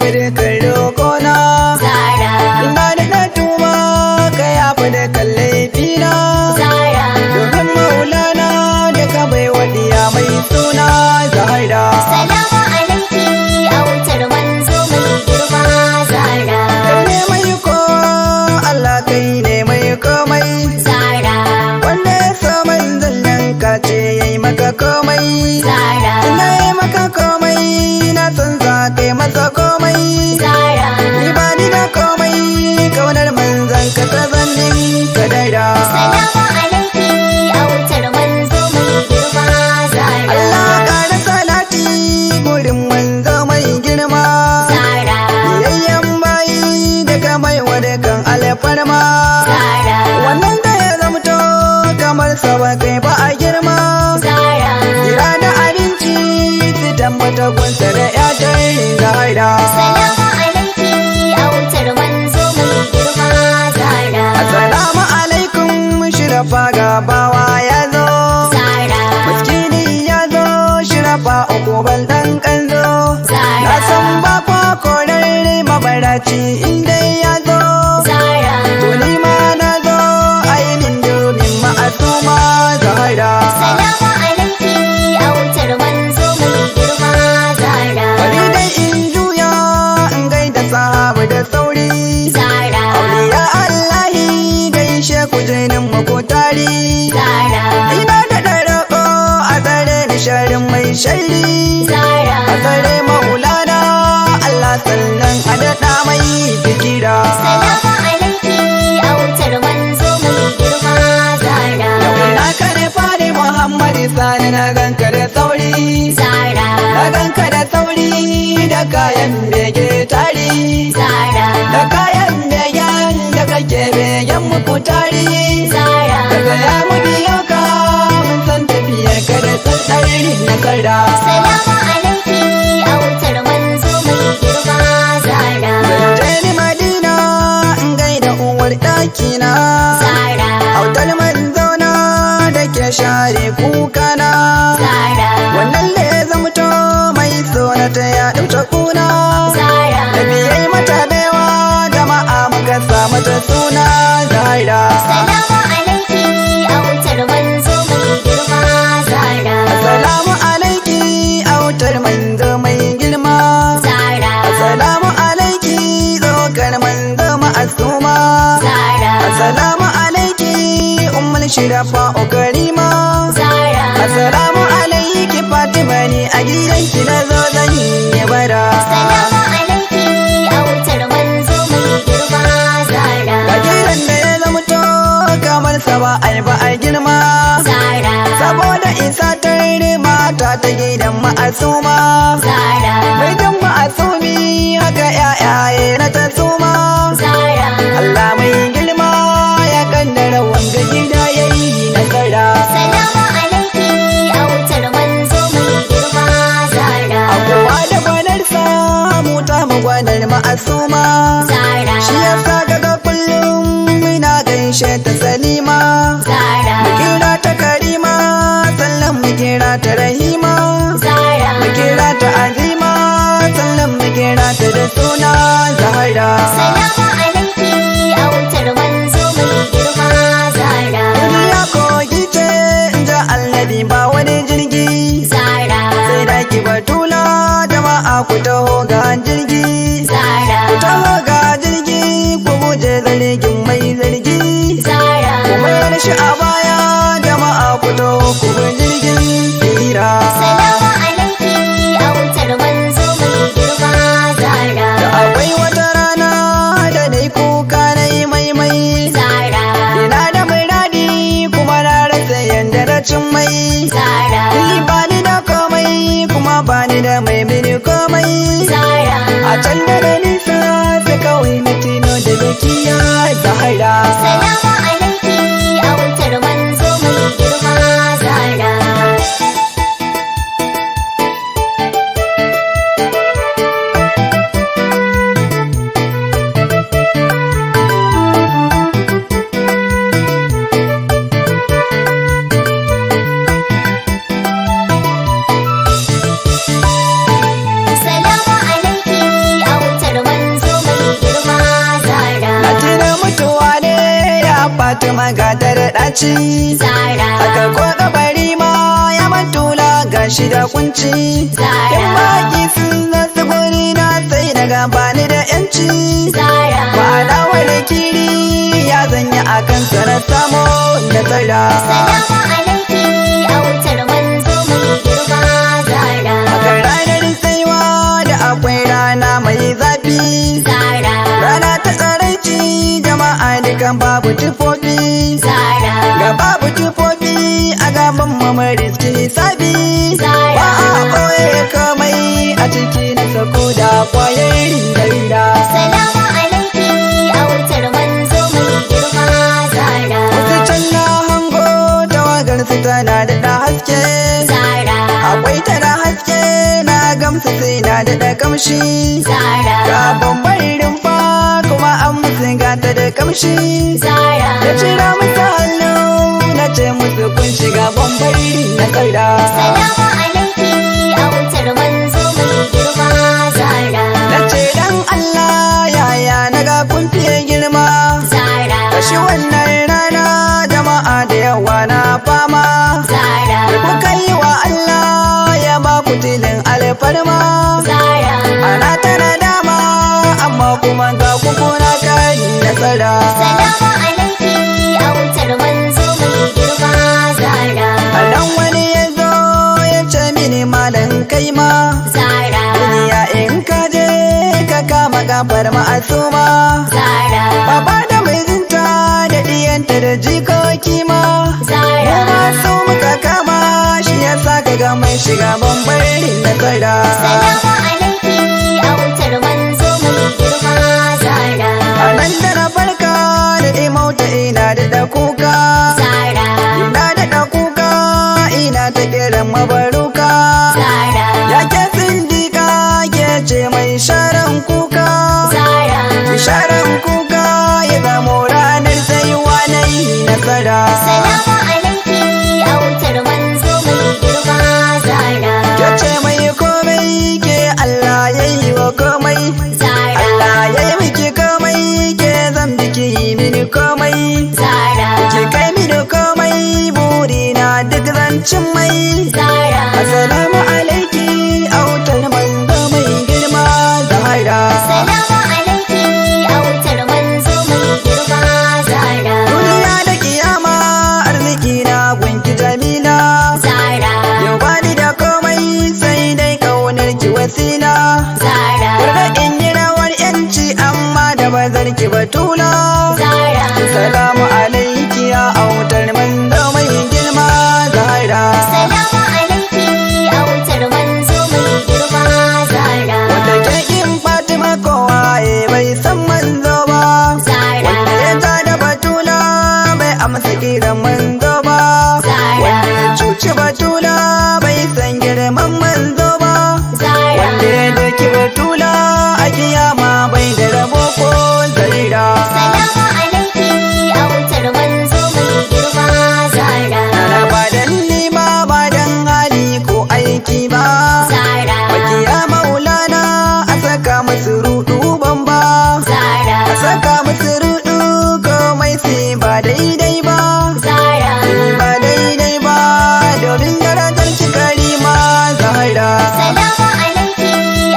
fi dukkan roƙona. Zahra, Ina da na tuba ka yafi dukkan laifina. Zahra, Domin maulana da ka bai wadiya mai suna Zahra. Assalamu alaiki a wutar manzo mai girma. Zahra, Kai ne mai ko Allah kai ne mai komai. Zahra, Wanda ya so manzon nan ka ce yayi maka komai. Zahra, Ina yi maka komai na san za kai masa komai. Zahra, Ni ba ni da komai kaunar manzon ka ta zannin ka daida. Assalamu alaiki a wutar manzo mai girma. Zahra, Allah ƙara salati gurin manzo mai girma. Zahra, Yayyan bayi daga mai wadakan alfarma. Zahra, Wannan da ya zamto kamar sa ba kai ba a girma. Zahra, Kira da abinci su tambata gunsa da ƴatar Zahra. Assalamu alaiki a wutar manzo mai girma. Zahra, Assalamu alaikum shirafa gabawa ya zo. Zahra, Miskini ya zo shirafa uku ban ɗan ƙanzo. Zahra, Na san ba kwa korar mabaraci inda ya zo. Zahra, To ni ma na zo ainihin domin ma'asuma Zahra. Assalamu alaiki a wutar manzo mai girma. Zahra, Bari dai in juya in gaida sahabu da sauri. Zahra, Auliya Allahi gaishe ku jinin muku tari. Zahra, Ina da ɗaraɓo a tsare ni sharin mai shairi. Zahra, A tsare maulana Allah sannan a daɗa mai fikira. Assalamu alaiki a wutar manzo mai girma. Zahra, Yau ina ka ne fari Muhammad Sani na ganka da sauri. Zahra, Na ganka da sauri da kayan bege tari. Zahra, Da kayan begen da kake begen muku tari. Zahra, Daga ya mu biyo ka mun san tafiyar ka da tsantsar nasara. Assalamu alaiki a wutar manzo mai girma. Zahra, Zanje ni Madina in gaida uwar ɗakina. Zahra, Autar manzona da ke share kukana. Zahra, Wannan da ya zamto mai sona ta ya ɗauta kuna. Zahra, Da biyai mata baiwa jama'a muka sa mata suna Zahra. Assalamu alaiki a wutar manzo mai girma. Zahra, Assalamu alaiki autar manzo mai girma. Zahra, Assalamu alaiki tsokar manzo ma'asuma. Zahra, Assalamu alaiki ummul shirafa karima. Zahra, Assalamu alaiki Fatima ne a gidanki na zo zan yi bara. Assalamu alaiki a wutar manzo mai girma. Zahra, Ga gidan da ya zamto kamar sa ba ai ba a girma. Zahra, Saboda isa ta mata ta gidan ma'asuma. Zahra, Mai jan ma'asumi haka ƴaƴaye na ta suma. Zahra, Allah mai girma ya kaddara wanga gida yayi nasara. Assalamu alaiki a wutar manzo mai girma. Zahra, A kowa da gwanarsa mu ta mu gwanar ma'asuma. Zahra, Shi yasa kaga kullum muna gaishe ta Salima. Zahra, Mu kira ta Karima sannan mu kira ta Rahima. Zahra, Mu kira ta Azima sannan mu kira ta da suna Zahra. Assalamu alaiki a wutar manzo mai girma. Zahra, Duniya kogi ce in ja Annabi ba wani jirgi. Zahra, Sai da ki batula jama'a ku taho ga jirgi. Zahra, Ku taho ga jirgi ku guje zargin mai zargi. Zahra, Ku mayar shi a baya jama'a ku taho ku bi jirgin tsira. Assalamu alaiki a wutar manzo mai girma. Zahra, Da akwai wata rana da dai kuka na yi maimai. Zahra, Ina da muradi kuma na rasa yanda na cin mai. Zahra, Ni ba ni da komai kuma ba ni da mai mini komai. Zahra, A can da nisa sai kawai na tino da zakiya Zahra. Assalamu alaiki a wutar manzo mai girma. Zahra, Assalamu alaiki a Fatima ga ta da ɗaci. Zahra. Aka ko kabari ma ya matula gashi da kunci. Zahra. In baki sun zasu guri na sai daga bani da yanci. Zahra. Ma'ana wani kiri ya zanya a kansa na samo nasara. Assalamu alaiki a wutar manzo mai girma Zahra. Akan ranar tsaiwa da akwai rana mai zafi. Zahra. Rana ta tsaraici jama'a dukan babu tufofi. Zahra. Ga babu tufofi a gaban mamariski sabi. Zahra. Ba a ɓoye komai a ciki na sako da kwayar rinda. Assalamu alaiki a wutar manzo mai girma Zahra. Wasu can na hango tawagar su tana da ɗa haske. Zahra. Akwai tana haske na gamsu sai na da kamshi. Zahra. Ga bambar rumfa kuma an musu gata da kamshi. Zahra. Da cira musu hannu na ce musu kun shiga bambar na tsara. Assalamu alaiki a wutar manzo mai girma Zahra. Na ce dan Allah yaya na ga kun fiye girma. Zahra. Kashi wannan rana jama'a da yawa na fama. Zahra. Kuka yi wa Allah ya ba ku tilin alfarma. Zahra. Ana tana dama amma kuma ga kuku na kari nasara. Assalamu alaiki a wutar manzo mai girma Zahra. A dan wani ya zo ya ce mini malam kai ma. Zahra. Duniya in ka je ka kama kafar ma'asuma. Zahra. Baba da mijinta da diyanta da jikoki ma. Zahra. Mu ma su muka kama shi yasa ka ga mai shiga bambarin nasara. Assalamu alaiki a wutar manzo mai girma Zahra. A nan da na farka da imauta ina da kuka. Zahra. Ina da kuka ina ta kiran mabaruka. Zahra. Ya ke sindika ke ce mai sharan kuka. Zahra. Sharan kuka ya zamo ranar tsayuwa na yi nasara. Assalamu alaiki a wutar manzo mai girma Zahra. Ya ce mai komai ke Allah ya yi wa komai. Zahra. Allah ya yi miki komai ke zan biki yi mini komai. Zahra. Ki kai mini komai burina duk zancin mai. Zahra. Assalamu alaiki autar manzo mai girma Zahra. Assalamu alaiki a wutar manzo mai girma Zahra. Duniya da kiyama arziki na gunki jamila. Zahra. Yau bani da komai sai dai kaunar ki wasila. Zahra. Yarda in yi rawar yanci amma da bazar ki batula. Zahra. Assalamu alaiki ya autar manzo mai girma Zahra. Assalamu alaiki a wutar manzo mai girma Zahra. Wanda ke kin Fatima kowa bai san manzo ba. Zahra. Wanda ya ta da batula bai amsa kiran manzo ba. Zahra. Wanda ya cuci batula bai san girman manzo ba. Zahra. Wanda ya doki batula a kiyama bai da rabo ko zarira. Assalamu alaiki a wutar manzo mai girma Zahra. Na ba dan nima ba dan hali ko aiki ba. Zahra. Makiya maulana a saka musu rudu bamba. Zahra. A saka musu rudu komai sai ba daidai ba. Zahra. Ba daidai ba domin darajar ki karima Zahra. Assalamu alaiki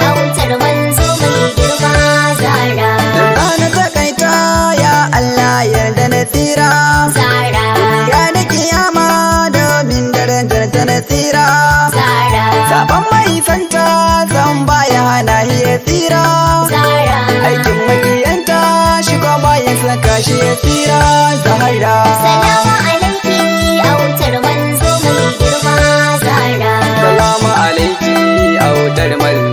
a wutar manzo mai girma Zahra. Da na takaita ya Allah yarda na tsira. Zahra. Ya da kiyama domin darajar ta na tsira. Zahra. Sabon mai santa san baya hana ya tsira. Zahra. Aikin makiyanta shi ko baya saka shi ya tsira Zahra. Assalamu alaiki a wutar manzo mai girma Zahra. Salamu alaiki autar manzo